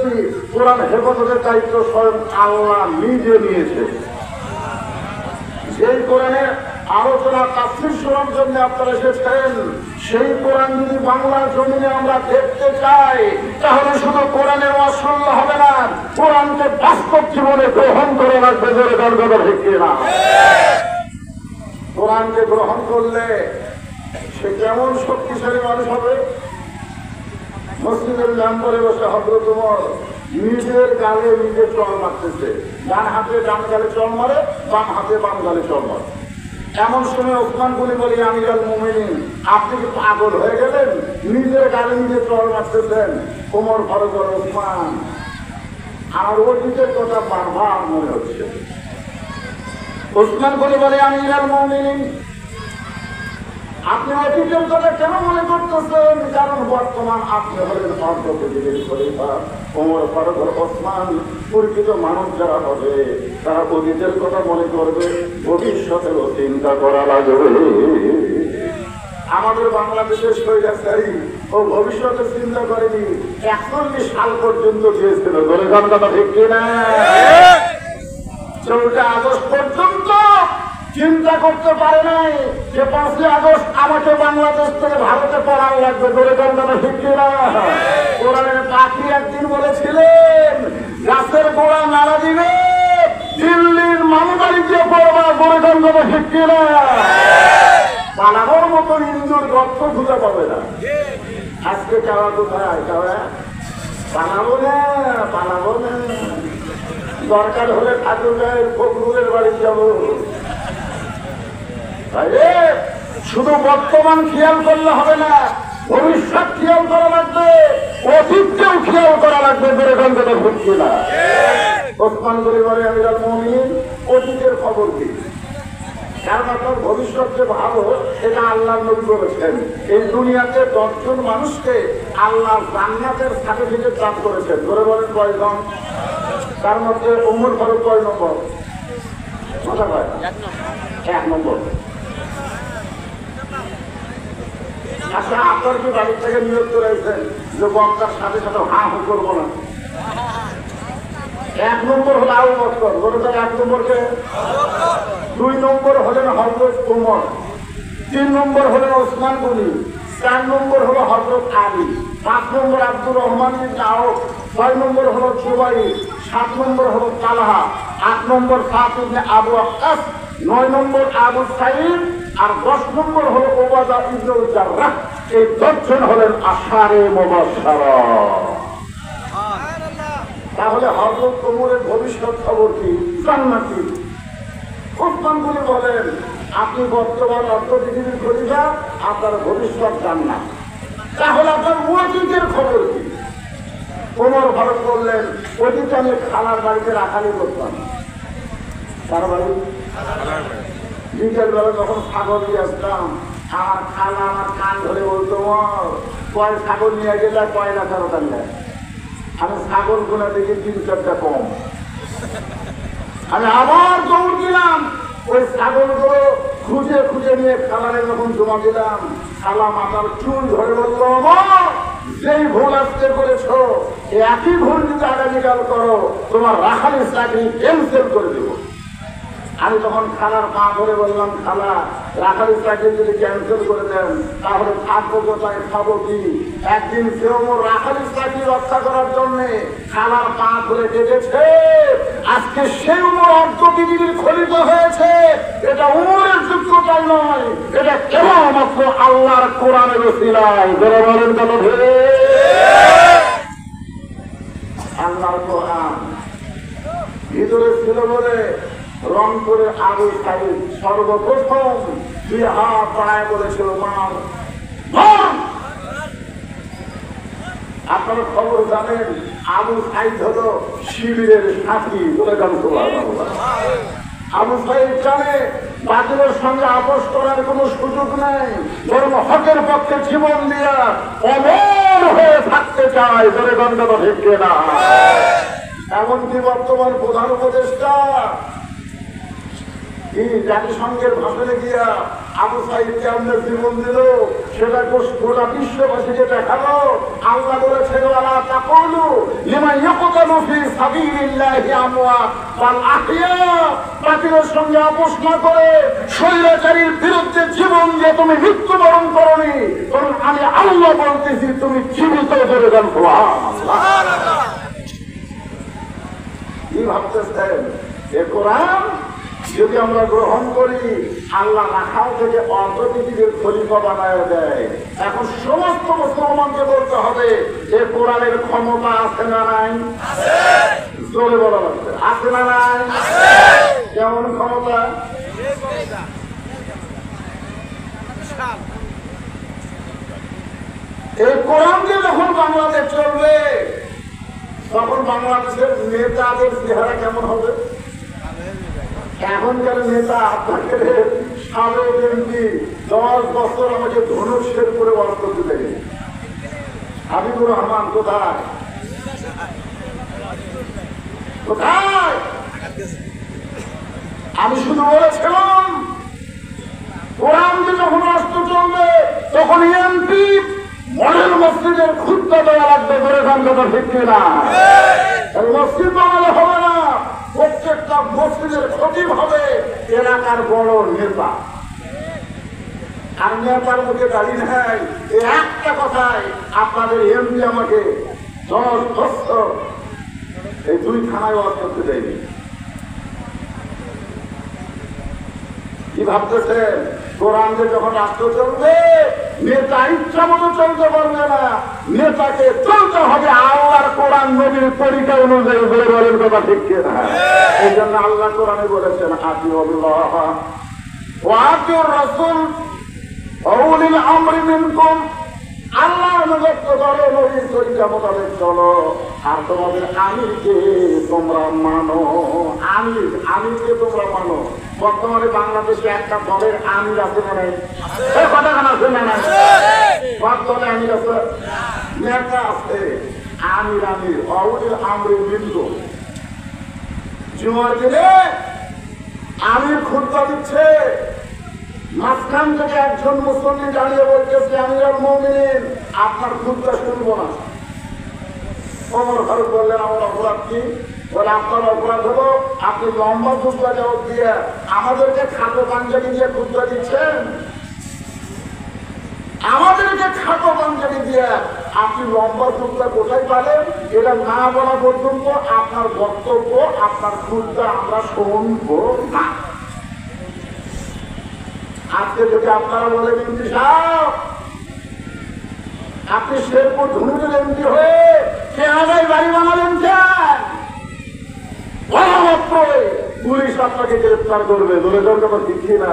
বলেছি, কোরআন হেফাজতের দায়িত্ব স্বয়ং আল্লাহ নিজে নিয়েছে। সেই কোরআনের আলোচনা তাফসীর শোনার জন্য আপনারা এসেছেন, সেই কোরআন যদি বাংলার জমিনে আমরা দেখতে চাই, তাহলে শুধু কোরআনের ওয়াজ শুনলে হবে না, কোরআনকে বাস্তব জীবনে গ্রহণ করে রাখবে। জোরে গর্ব ঠিক কিনা? কোরআনকে গ্রহণ করলে সে কেমন শক্তিশালী মানুষ হবে? মসজিদের মেম্বারে বসে হযরত ওমর নিজের গালে নিজে চড় মারতেছে, ডান হাতে ডান গালে চড় মারে, বাম হাতে বাম গালে চড় মারে। এমন সময় ওসমান গনি বলি, আমিরুল মুমিনিন, আপনি কি পাগল হয়ে গেলেন? নিজের গালে নিজে চড় মারতেছেন। ওমর ভরে বলে, ওসমান, আমার অতীতের কথা বারবার মনে হচ্ছে। ওসমান গনি বলে, আমিরুল মুমিনিন, আপনি অতীতের কথা কেন মনে করতেছেন? কারণ বর্তমান আপনি হলেন অর্ধপৃথিবীর খলিফা। ওমর ফারুক ওসমান, পরিচিত মানুষ যারা হবে তারা অতীতের কথা মনে করবে, ভবিষ্যতেরও চিন্তা করা লাগবে। আমাদের বাংলাদেশের স্বৈরাচারী ও ভবিষ্যতের চিন্তা করেনি, 41 সাল পর্যন্ত গিয়েছিল। ধরে গান কথা ঠিক কিনা? 14 আগস্ট পর্যন্ত চিন্তা করতে পারে নাই যে 5 আগস্ট আমাকে বাংলাদেশ থেকে ভারতে পড়ানো লাগবে। ধরে গান কথা ঠিক কিনা? কোরআনের পাখি একদিন বলেছিলেন, গাছের গোড়া নাড়া দিবে, দিল্লির মামুবাড়ি দিয়ে পড়বা। ধরে গান কথা ঠিক কিনা? পালানোর মতো ইন্দুর গর্ত খুঁজে পাবে না। আজকে চাওয়া কোথায়? চাওয়া পালাবো না, পালাবো না। দরকার হলে ঠাকুরের ফখরুলের বাড়ি যাবো। শুধু বর্তমান খেয়াল করলে হবে না, ভবিষ্যৎ খেয়াল করা লাগবে, অতীতকেও খেয়াল করা লাগবে। বেড়ে গন্ধটা ঘুরছি না। ওসমান গনি বলে, আমিরুল মুমিনিন, অতীতের খবর কি? কারণ আপনার ভবিষ্যৎ যে ভালো, এটা আল্লাহ নবী বলেছেন। এই দুনিয়াতে 10 জন মানুষকে আল্লাহ জান্নাতের সার্টিফিকেট দান করেছেন। ধরে বলেন কয়জন? তার মধ্যে ওমর ফারুক কয় নম্বর? কথা কয়? 1 নম্বর। আচ্ছা, আপনার কি বাড়ির থেকে নিয়োগ করেছেন যে বক্তার সাথে সাথে হা হু করবো না? 1 নম্বর হলো আবু বকর। বলে তার 1 নম্বরকে? 2 নম্বর হলেন হযরত ওমর, 3 নম্বর হলেন ওসমান গনি, 4 নম্বর হলো হযরত আলী, 5 নম্বর আব্দুর রহমান ইবনে আওফ, 6 নম্বর হলো জুবাইর, 7 নম্বর হলো তালহা, 8 নম্বর সাদ ইবনে আবু ওয়াক্কাস, 9 নম্বর আবু সাঈদ, আর 10 নম্বর হলো উবাদা ইবনে জাররাহ। এই 10 জন হলেন আশারে মুবাশশারা। তাহলে হযরত ওমরের ভবিষ্যৎ খবর কি? জান্নাতি। ওসমান গনি বলেন, আপনি বর্তমান অর্থনীতির খলিফা, আপনার ভবিষ্যৎ জান্নাত। তাহলে আপনার অতীতের খবর কি? ওমর ফারুক বললেন, অতীতে আমি খালার বাড়িতে রাখালি করতাম। তার বাড়ি বিকেল বেলা যখন ছাগল নিয়ে আসতাম, আমার খালা আমার কান ধরে বলতো, কয় ছাগল নিয়ে গেলে কয় না ফেরত আনলে? আমি ছাগল গুলা দেখি 3-4টা কম। আমি আবার দৌড় দিলাম, ওই ছাগলগুলো খুঁজে খুঁজে নিয়ে খালারে যখন জমা দিলাম, খালা মাথার চুল ধরে বললো, যেই ভুল আজকে করেছো, একই ভুল যদি আগামীকাল করো, তোমার রাখালির চাকরি ক্যান্সেল করে দেবো। আমি তখন খালার পা ধরে বললাম, খালা, রাখালির চাকরি যদি ক্যান্সেল করে দেন, তাহলে থাকবো কোথায়, খাবো কি? একদিন সে ওমর রাখালির চাকরি রক্ষা করার জন্য খালার পা ধরে ডেকেছে। আজকে সে ওমর অর্ধপৃথিবীর খলিফা হয়েছে। এটা ওমরের যোগ্যতাই নয়, এটা কেবলমাত্র আল্লাহর কোরআনের ওসিলায়। যারা বলেন কেন ধরে আল্লাহর কোরআন ভিতরে ছিল বলে রংপুরের আবু সাঈদ সর্বপ্রথম 2 হাত বাড়ায় বলেছিল, মার। আপনারা খবর জানেন, আবু সাঈদ হলো শিবিরের সাথী। আবু সাঈদ জানে বাতিলের সঙ্গে আপোষ করার কোনো সুযোগ নেই, বরং হকের পক্ষে জীবন দিয়া অমর হয়ে থাকতে চায়। ধরে গন্ধটা ঠিক না? এমনকি বর্তমান প্রধান উপদেষ্টা কি জাতিসংঘের ভাষণে গিয়া আবু সাইদ কেমনে জীবন দিল সেটা গোটা বিশ্ববাসীকে দেখালো। আল্লাহ বলেছেন ওয়ালা তাকুলু লিমান ইয়াকতালু ফি সাবিলিল্লাহি আমওয়াত বাল আহইয়া, বাতিলের সঙ্গে আপোষ না করে স্বৈরাচারীর বিরুদ্ধে জীবন দিয়ে তুমি মৃত্যুবরণ করনি, কারণ আমি আল্লাহ বলতেছি তুমি জীবিত করে দেন। সুবহানাল্লাহ। কি ভাবতেছেন এ কোরআন যদি আমরা গ্রহণ করি আল্লাহ রাখাল থেকে অর্ধ পৃথিবীর খলিফা বানায় দেয়। এখন সমস্ত মুসলমানকে বলতে হবে এ কোরআনের ক্ষমতা আছে না নাই? জোরে বলা লাগবে, আছে না নাই? কেমন ক্ষমতা? এই কোরআনকে যখন বাংলাদেশ চলবে তখন বাংলাদেশের নেতাদের চেহারা কেমন হবে? এখনকার নেতা আপনাকে সাবেক এমপি 10 বছর আমাকে ধনুষের করে ওয়াজ করতে দেবে। হাবিবুর রহমান কোথায় কোথায়? আমি শুধু বলেছিলাম কোরআনকে যখন রাষ্ট্র চলবে তখন এমপি মডেল মসজিদের খুঁজতে দেওয়া লাগবে করে কথা ঠিক কিনা? মসজিদ বানালে হবে না, প্রত্যেকটা মসজিদের খতিব হবে এলাকার বড় নেতা। আর নেতার মুখে দাঁড়িয়ে নেয় এই একটা কথায় আপনাদের এমপি আমাকে 10 বছর এই 2 থানায় ওয়াজ করতে দেয়নি। কি ভাবতেছেন কোরআনকে যখন রাষ্ট্র চলবে নেতা ইচ্ছা মতো চলতে পারবে না, নেতাকে চলতে হবে আল্লাহর কোরআন নবীর তরিকা অনুযায়ী। বলে বলেন কথা ঠিক কিনা? এই জন্য আল্লাহ কোরআনে বলেছেন আতিউল্লাহ ওয়া আতিউর রাসূল ওয়া উলিল আমরি মিনকুম, আল্লাহ অনুগত করো, নবীর তরিকা মোতাবেক চলো, আর তোমাদের আমিরকে তোমরা মানো। আমিরকে তোমরা মানো। বর্তমানে বাংলাদেশে একটা দলের আমির আছে মানে কথা আছে না? সব দলে আমির আছে, নেতা আছে, আমির অউলিল আমরি মিনকুম। জুমার দিনে আমির খুতবা দিচ্ছে, মাঝখান থেকে একজন মুসলিম দাঁড়িয়ে বলতেছে আমিরুল মুমিনিন আপনার খুতবা শুনবো না। ওমর ফারুক বললেন আমার অপরাধ কি? বলে আপনার অপরাধ হলো আপনি লম্বা খুতবা জবাব দিয়ে আমাদেরকে খাটো পাঞ্জাবি দিয়ে খুতবা দিচ্ছেন। আমাদেরকে খাটো পাঞ্জাবি দিয়ে আপনি লম্বা খুতবা কোথায় পালেন? এটা না বলা পর্যন্ত আপনার বক্তব্য আপনার খুতবা আমরা শুনবো না। আজকে যদি আপনারা বলেন এমপি সাহেব আপনি শেরপুর ধনুটের এমপি হয়ে চেহারায় বাড়ি বানালেন কেন? পুলিশ আপনাকে গ্রেফতার করবে। ধরে কথা দিচ্ছি না?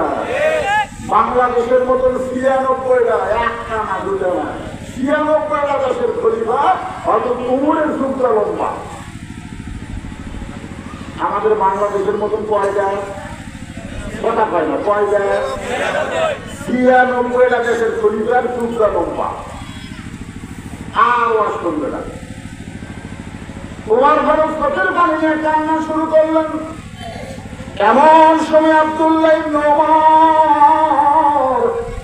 বাংলাদেশের মতন 96টা, একটা না দুটা না, 96টা দেশের খলিফা হয়তো কোমরের যুগটা লম্বা। আমাদের বাংলাদেশের মতন কয়টা কথা কয় না, কয়টা? 96টা দেশের খলিফার যুগটা লম্বা। আর ওয়াজ করবে না। ওমর ফারুক চোখের পানি নিয়ে কান্না শুরু করলেন। এমন সময় আব্দুল্লাহ ইবনে ওমর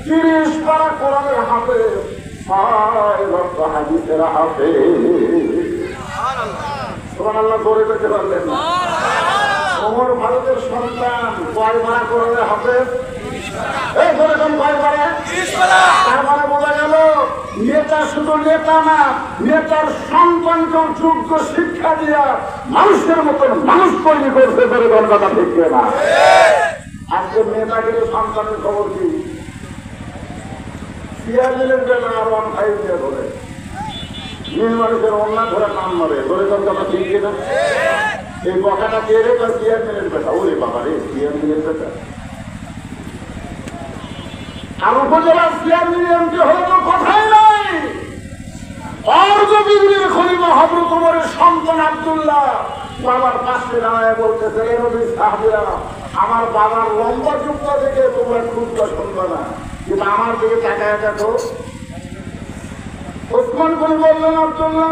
30 পারা কোরআনের হাফেজ, 6 লক্ষ হাদিসের হাফেজ। সুবহানাল্লাহ করে পেতে পারলেন না? ওমর ফারুকের সন্তান কয় পারা কোরআনের হাফেজ? এই ধরেছেন কয় পারা? 30 পারা। তার মানে বোঝা গেল নেতা শুধু নেতা না, নেতার সন্তানকে যোগ্য শিক্ষা দিয়া মানুষের মতন মানুষ তৈরি করতে পারে। কথা ঠিক না? আজকে নেতাকে সন্তানের খবর কি? চেয়ারম্যানের বেলা আর 1-5 দিয়ে ধরে মেয়ে মানুষের অন্য ধরে নাম মারে। ধরে কথা ঠিক না? এই বকাটা কে রে? চেয়ারম্যানের বেটা। ওরে বাবা রে, চেয়ারম্যানের বেটা। আর উপজেলার চেয়ারম্যানকে হয়তো কথাই নাই। অর্ধবিন্দুর খলিফা হযরত ওমরের সন্তান আব্দুল্লাহ বাবার পাশে দাঁড়ায় বলতেছে এ নবীর সাহাবীরা আমার বাবার লম্বা যুক্ত থেকে তোমরা খুতবা শুনবে না, কিন্তু আমার দিকে তাকায় দেখো। ওসমান গনি বললেন আব্দুল্লাহ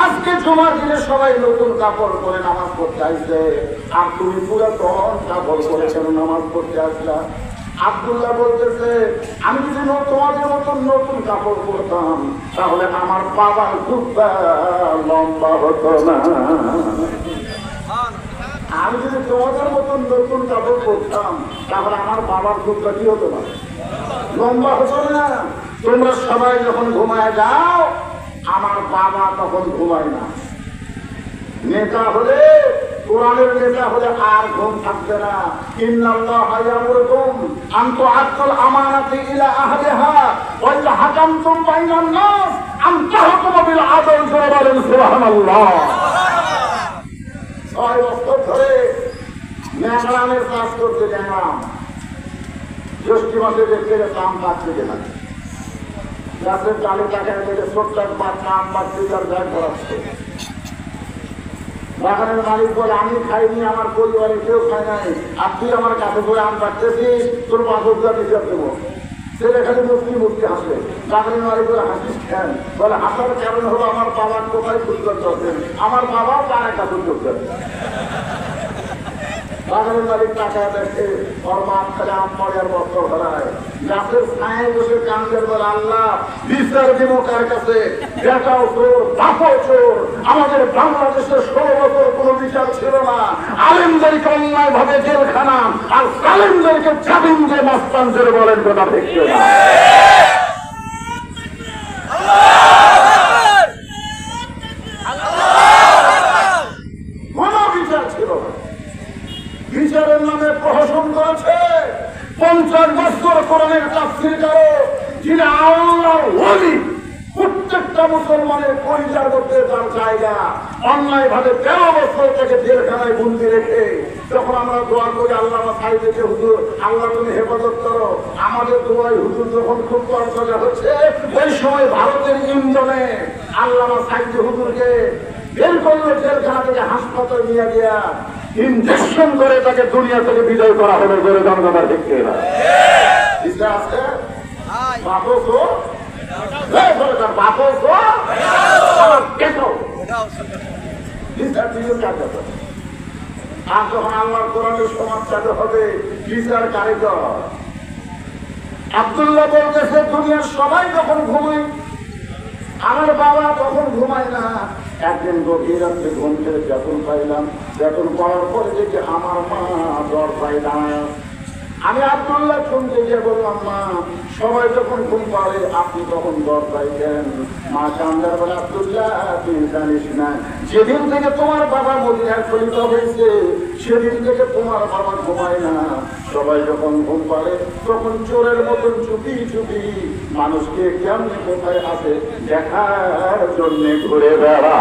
আজকে জুমার দিনে সবাই নতুন কাপড় পরে নামাজ পড়তে আসবে, আর তুমি পুরাতন কাপড় পরে কেন নামাজ পড়তে আসলা? আব্দুল্লাহ বলতেছে, আমি যদি তোমাদের মতন নতুন কাপড় পরতাম তাহলে আমার বাবার জুব্বা লম্বা হতো না। আমি যদি তোমাদের মতন নতুন কাপড় পরতাম তাহলে আমার বাবার জুব্বা কি হতো না, লম্বা হতো না। তোমরা সবাই যখন ঘুমায় যাও, আমার বাবা তখন ঘুমায় না। নেতা হলে, কোরআনের নেতা হলে আর ঘুম থাকবে না। ইন্নাল্লাহা ইয়ামুরুকুম আন তুআদ্দুল আমানাতি ইলা আহলিহা ওয়া ইযা হাকামতুম বাইনান নাস আন তাহকুমু বিল আদল। বলেন সুবহানাল্লাহ। 6 বছর ধরে ন্যাংরামের কাজ করতে গেলাম। জ্যৈষ্ঠ মাসে দেখতে আম পাচ্ছে কিনা, গাছের ডালে টাকায় থেকে ছোট্ট বাচ্চা আম পাচ্ছে, তার ব্যাগ ধরাচ্ছে। বাগানের মালিক বলে, আমি খাইনি, আমার পরিবারে কেউ খায় নাই, আর তুই আমার কাছে করে আম পাচ্ছিস, তোর 5,000 হিসাব দেবো। ছেলে খালি মুক্তি মুক্তি হাসে। বাগানের মালিক বলে, হাসিস কেন? বলে, হাসার কারণ হলো আমার বাবার কোথায় ফুটবল করতেন, আমার বাবাও তার একটা ফুটবল করতেন। বাগানের মালিক টাকা দেখে ওর বাপ খালি আম পড়ে আর বস্ত্র ধরায়। গাছের ছায় বসে কান্দের বলে, আল্লাহ বিচার দিব কার কাছে? বেটাও চোর, বাপও চোর। আমাদের বাংলাদেশের 16 বছর কোনো বিচার ছিল না। আলেমদেরকে অন্যায় ভাবে জেলখানা, আর কালেমদেরকে জামিন দিয়ে মাস্তান জেলে। বলেন কথা ঠিক না? কোনো বিচার ছিল না। বিচারের নামে প্রহসন করেছে 50 বছর কোরআনের তাফসীর করো, যিনি আল্লাহর ওলি। প্রত্যেকটা মুসলমানের পরিচয় করতে তার জায়গা। অন্যায় ভাবে 13 বছর থেকে জেলখানায় বন্দি রেখে যখন আমরা দোয়া করি, আল্লাহ সাইডে হুজুর, আল্লাহ তুমি হেফাজত করো, আমাদের দোয়াই হুজুর যখন খুব চর্চা হচ্ছে, ওই সময় ভারতের ইন্ধনে আল্লাহ সাইডে হুজুরকে বের করলো জেলখানা থেকে, হাসপাতাল নিয়ে গিয়া ইনজেকশন করে তাকে দুনিয়া থেকে বিদায় করা হবে। করে জনগণের দেখতে আছে আর যখন আল্লাহর কোরআনের সমাজ চালু হবে, বিচার কারিগর। আব্দুল্লাহ বলতেছে, দুনিয়ার সবাই যখন ঘুমায়, আমার বাবা তখন ঘুমায় না। একদিন গভীর রাত্রে ঘুম থেকে বেতন পাইলাম, বেতন পাওয়ার পরে দেখি আমার মা জ্বর পায় দাঁড়ায়। আমি আব্দুল্লাহ শুনতে গিয়ে বললাম, মা সবাই যখন ঘুম পাড়ে আপনি তখন জ্বর পাইছেন? মা কান্দার বলে, আব্দুল্লাহ তুই জানিস না, যেদিন থেকে তোমার বাবা মদিনায় খলিফা হয়েছে সেদিন থেকে তোমার বাবা ঘুমায় না। সবাই যখন ঘুম পাড়ে তখন চোরের মতন চুপি চুপি মানুষকে কেমন কোথায় আছে দেখার জন্য ঘুরে বেড়া।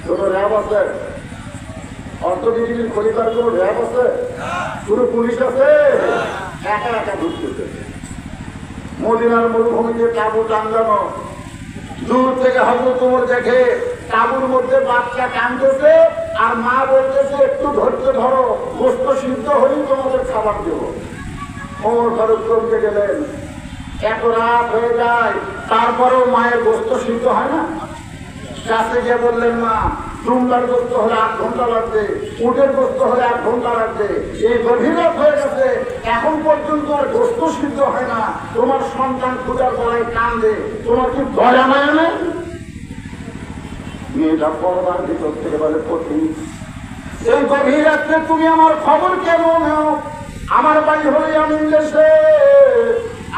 কোনো র্যাব আছে? অর্থনীতির খলিফার কোনো র্যাব আছে? পুরো পুলিশ আছে? একা একা ঢুকতেছে। মদিনার মরুভূমিতে তাঁবু টাঙ্গানো, দূর থেকে হযরত ওমর দেখে তাঁবুর মধ্যে বাচ্চা কাঁদতেছে, আর মা বলতেছে, একটু ধৈর্য ধরো, গোস্ত সিদ্ধ হলেই তোমাদের খাবার দেব। ওমর ফারুক চমকে গেলেন। এত রাত হয়ে যায়, তারপরেও মায়ের গোস্ত সিদ্ধ হয় না। কাছে গিয়ে বললেন, মা দুমদার গোস্ত হলে 8 ঘন্টা লাগবে, উটের গোস্ত হলে 8 ঘন্টা লাগবে, এই গভীর রাত হয়ে গেছে, এখন পর্যন্ত আর গোস্ত সিদ্ধ হয় না, তোমার সন্তান ক্ষুধার গলায় কান্দে, তোমার কি দয়া মায়া নেই? মেয়েটা পর্দার ভিতর থেকে বলে, পতি এই গভীর রাত্রে তুমি আমার খবর কেন নাও? আমার বাড়ি হলে আমি দেশে,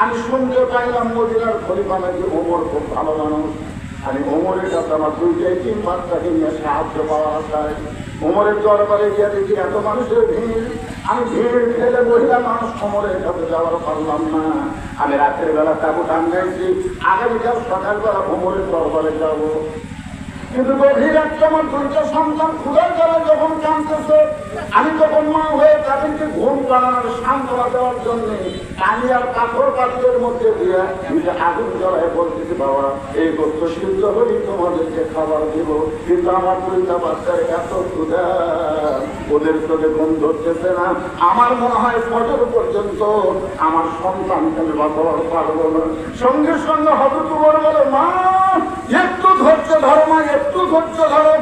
আমি শুনতে পাইলাম মদিনার খলিফা নাকি ওমর খুব ভালো মানুষ। আমি ওমরের কাছে আমার 2-3 বাচ্চাকে নিয়ে সাহায্য পাওয়া যায়। ওমরের দরবারে গিয়ে দেখি এত মানুষের ভিড়, আমি ভিড় ফেলে মহিলা মানুষ ওমরের কাছে যাওয়ার পারলাম না। আমি রাতের বেলা তাবু টাঙ্গাইছি, আগামীকাল সকালবেলা ওমরের দরবারে যাব। কিন্তু গভীর রাত্রে আমার 2টা সন্তান ক্ষুধার জ্বালায় যখন কাঁদতেছে, আমি তখন মা হয়ে তাদেরকে ঘুম পাড়ানোর সান্ত্বনা দেওয়ার জন্য কালি আর কাঠর পাত্রের মধ্যে দিয়ে আগুন জ্বালায় বলতেছি, বাবা এই গোস্ত সিদ্ধ হলেই তোমাদেরকে খাবার দেব। কিন্তু আমার 2টা বাচ্চার এত ক্ষুধা, ওদের চোখে ঘুম ধরতেছে না। আমার মনে হয় ফজর পর্যন্ত আমার সন্তানকে আমি বাঁচাতে পারবো না। সঙ্গে সঙ্গে হযরত ওমর বলে, মা একটু ধৈর্য ধরো না, একটু ধৈর্য ধরো।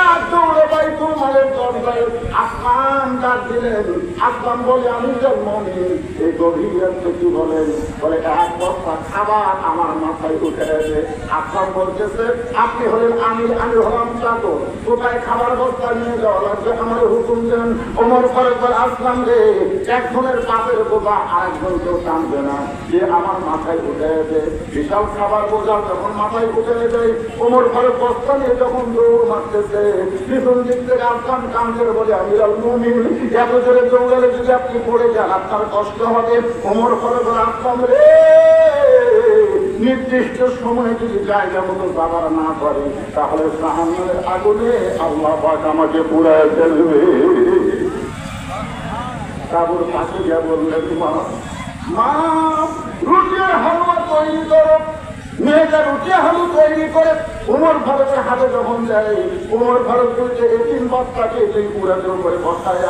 এক দৌড়ে বাইতুল মালের দরজায় আসমান ডাক দিলেন। আসমান বলে, আমি জন্মনি এই গভীর রাত্রে কি বলেন? বলে এক বস্তা খাবার আমার মাথায় উঠে এসে। আসমান বলতেছে, আপনি হলেন আমির, আমি হলাম চাকর, কোথায় খাবার বস্তা নিয়ে যাওয়া লাগবে আমার হুকুম দেন। ওমর ফারুক বলে, আসলাম রে, একজনের পাপের বোঝা আরেকজন কেউ টানবে না, যে আমার মাথায় উঠে এসে। বিশাল খাবার বোঝা যখন মাথায় উঠে যায়, ওমর ফারুক বস্তা নিয়ে যখন দৌড় মারতেছে, পিছন দিক থেকে আসলাম কান্দের বলে, আমিরাল মুমিন, এত জোরে দৌড়ালে যদি আপনি পড়ে যান আপনার কষ্ট হবে। ওমর ফারুক আসলাম রে, নির্দিষ্ট সময়ে যদি জায়গা মতো যাবার না করে তাহলে জাহান্নামের আগুনে আল্লাহ পাক আমাকে পুড়ায় ফেলবে। তারপর পাশে গিয়ে বললেন, মা রুটির হালুয়া তৈরি করো। মেয়েটা রুটি হালু তৈরি করে ওমর ফারুকের হাতে যখন যায়, ওমর ফারুক বলছে, এই 3 বস্তাকে তুই পুরাতে উপরে বসায়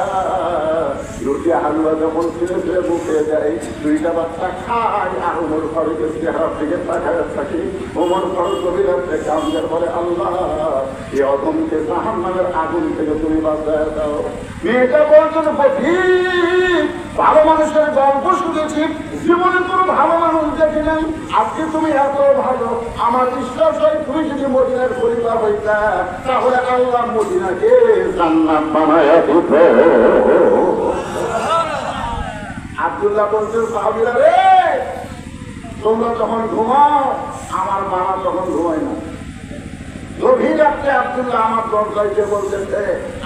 রুটি হালুয়া যখন ছিঁড়ে ছিঁড়ে মুখে যায়, 2টা বাচ্চা খায় আর ওমর ফারুকের চেহারার দিকে তাকায় থাকে। ওমর ফারুক গভীরাতে কামদের বলে, আল্লাহ এই অধমকে জাহান্নামের আগুন থেকে তুমি বাঁচায় দাও। মেয়েটা বলছেন, ঠিক ভালো মানুষের গল্প শুনেছি, জীবনে কোনো ভালো মানুষ দেখি নাই, আজকে তুমি এত ভালো, আমার বিশ্বাস হয় তুমি যদি মদিনার পরিবার হইতা তাহলে আল্লাহ মদিনাকে জান্নাত বানায়া দিত। আব্দুল্লাহ বলছেন, সাহাবীরা রে, তোমরা যখন ঘুমাও আমার বাবা তখন ঘুমায় না। গভীর রাত্রে আব্দুল্লাহ আমার দরজায় বলতেছে,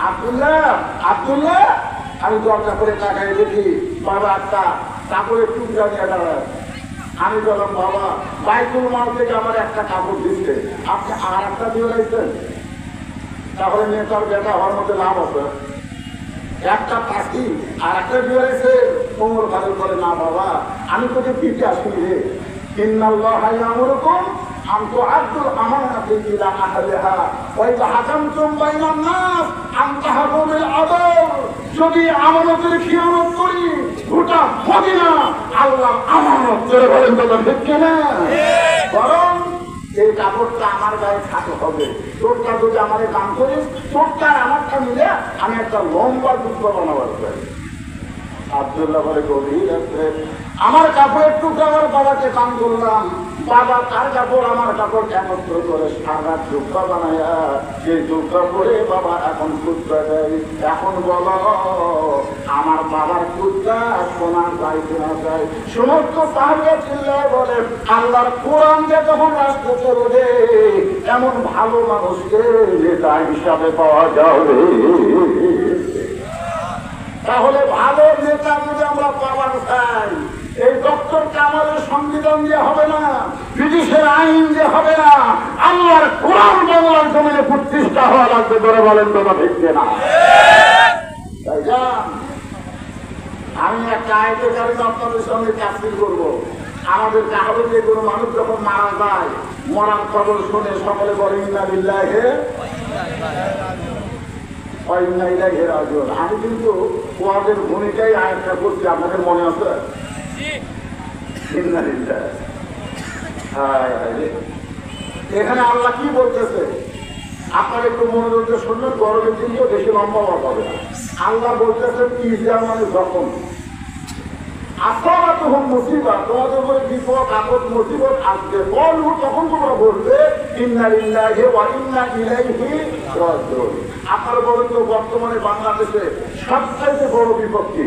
আব্দুল্লাহ আব্দুল্লাহ, আমি দরজা করে তাকাই দেখি বাবা একটা কাপড়ের টুকরা নিয়ে দাঁড়ায়। আমি বললাম, বাবা বাইতুল মাল থেকে আমার একটা কাপড় দিচ্ছে, আপনি আর একটা দিয়ে রাখছেন, তাহলে নেতার বেটা হওয়ার মধ্যে লাভ হবে। একটা পাখি আর একটা দিয়ে রাখছে। কোমর ভালো করে, না বাবা আমি তোকে দিতে আসিনি রে, ইন্নাল্লাহ ইয়ামুরুকুম আন তুআদ্দুল আমানাতি ইলা আহলিহা ওয়া ইযা হাকামতুম বাইনান নাস আন তাহকুমু বিল আদল। যদি আমানতের খিয়ানত করি গোটা মদিনা আল্লাহ আমানত করে বলেন তো ঠিক কিনা? বরং এই কাপড়টা আমার গায়ে থাকতে হবে, তোরটা যদি আমার দান করিস, তোরটা আমারটা মিলে আমি একটা লম্বা যুদ্ধ বানাবার চাই। আব্দুল্লাহ বলে, গভীর রাত্রে আমার কাপড়ের টুকরা আমার বাবাকে দান করলাম, বাবা তার কাপড় আমার কাপড় একত্র করে সারা টুকরা বানায়া সেই টুকরা পরে বাবা এখন টুকরা দেয়। এখন বলো আমার বাবার টুকরা সোনার যায় কিনা যায়? সমস্ত সাহাবীরা চিল্লায় বলে, আল্লাহর কোরআন যে যখন রাষ্ট্র চলবে এমন ভালো মানুষকে নেতা হিসাবে পাওয়া যাবে। তাহলে ভালো নেতা যদি আমরা পাওয়ার চাই, এই ডক্টর কামালের সংবিধান দিয়ে হবে না, ব্রিটিশের আইন দিয়ে হবে না, আল্লাহর কোরআন বাংলার জমিনে প্রতিষ্ঠা হওয়া লাগবে। ধরে বলেন তো ঠিক না? তাই যান, আমি একটা আয়তের কারণে আপনাদের সঙ্গে চাকরি করবো। আমাদের কাহলে যে কোনো মানুষ যখন মারা যায়, মরার খবর শুনে সকলে বলে, ইন্না লিল্লাহি ওয়া ইন্না ইলাইহি রাজিউন। আমি কিন্তু ওয়াজের ভূমিকায় আয়াতটা করছি, আপনাদের মনে আছে? এখানে আল্লাহ কি বলতেছে আপনারা একটু মনোযোগ দিয়ে শুনবেন, গরমের দিনকে বেশি লম্বা হবে না। আল্লাহ বলতেছেন, ইজা মানে যখন আসবা তখন মুসিবত, তোমাদের উপরে বিপদ আপদ মুসিবত আসবে, বলবো তখন তোমরা বলবে ইন্না লিল্লাহি ওয়া ইন্না ইলাইহি রাজিউন। আপনারা বলেন তো বর্তমানে বাংলাদেশে সবচাইতে বড় বিপদ কি?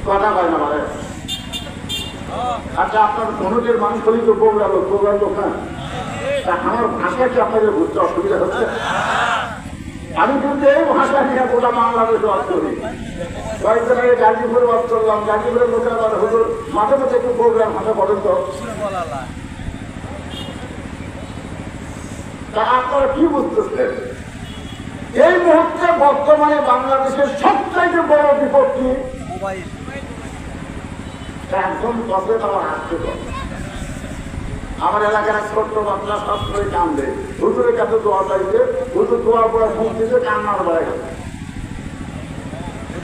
কথা হয় না মানে? আচ্ছা, আপনার মনোজের মানুষ হলেই তো বগুড়া লোক, বগুড়া লোক না? আমার ভাষা কি আপনাদের বুঝতে অসুবিধা হচ্ছে? আমি কিন্তু এই ভাষা নিয়ে গোটা বাংলাদেশে বাস করি। কয়েকদিন আগে গাজীপুরে বাস করলাম, গাজীপুরের লোকেরা বলে, হুজুর মাঝে মাঝে একটু বগুড়ার ভাষা বলেন তো। তা আপনারা কি বুঝতেছেন? এই মুহূর্তে বর্তমানে বাংলাদেশের সবচাইতে বড় বিপদ কি? একজন দশে আমার হাসতে পারে। আমার এলাকার এক ছোট্ট বাচ্চা সব করে কান্দে, হুজুরের কাছে দোয়া চাইছে, হুজুর দোয়া পড়ে মুখ দিতে কান্নার বেড়ে গেছে।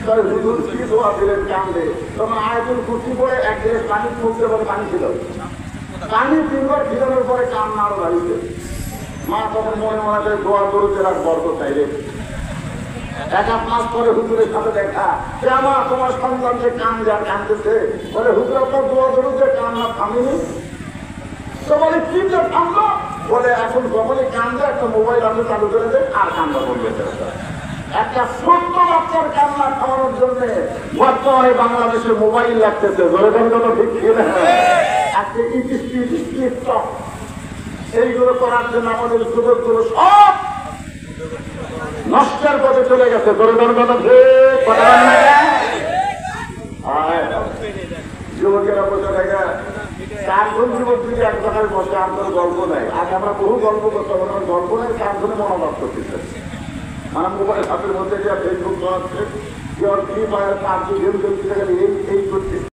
হুজুর কি দোয়া দিলেন কান্দে, তখন আয়াতুল কুরসি পড়ে এক গ্লাস পানি ফুলতে পরে পানি ছিল, পানি তিনবার ফিরানোর পরে কান্না আরো বাড়িতে। মা তখন মনে মনে দোয়া দরুদ আর বরকত চাইলে। এক মাস পরে হুজুরের সাথে দেখা, মা তোমার সন্তান যে কানতেছে, বলে হুজুর আপনার দোয়া দরুদের কান্না থামিনি। তো বলে কি থামলো, বলে এখন যখনই কান্দে একটা মোবাইল আপনি চালু করে দেন আর কান্না করবে। একটা ছোট্ট বাচ্চার কান্না খাওয়ানোর জন্য বর্তমানে বাংলাদেশে মোবাইল লাগতেছে, ধরে ধরে কোনো ঠিক ছিল আজকে এইগুলো করার জন্য আমাদের যুবকগুলো সব নষ্টের পথে চলে গেছে। ধরে ধরে কোনো যুবকেরা বসে থাকে, 4 জন যুবক যদি এক জায়গায় বসে আমাদের গল্প নেই। আগে আমরা বহু গল্প করতাম, গল্প নেই 4 জনে মনোভাব করতেছে। মানে মোবাইল হাতের মধ্যে যে ফেসবুক আছে, কি পায় 4 জন গেম খেলতে গেলে এই করতে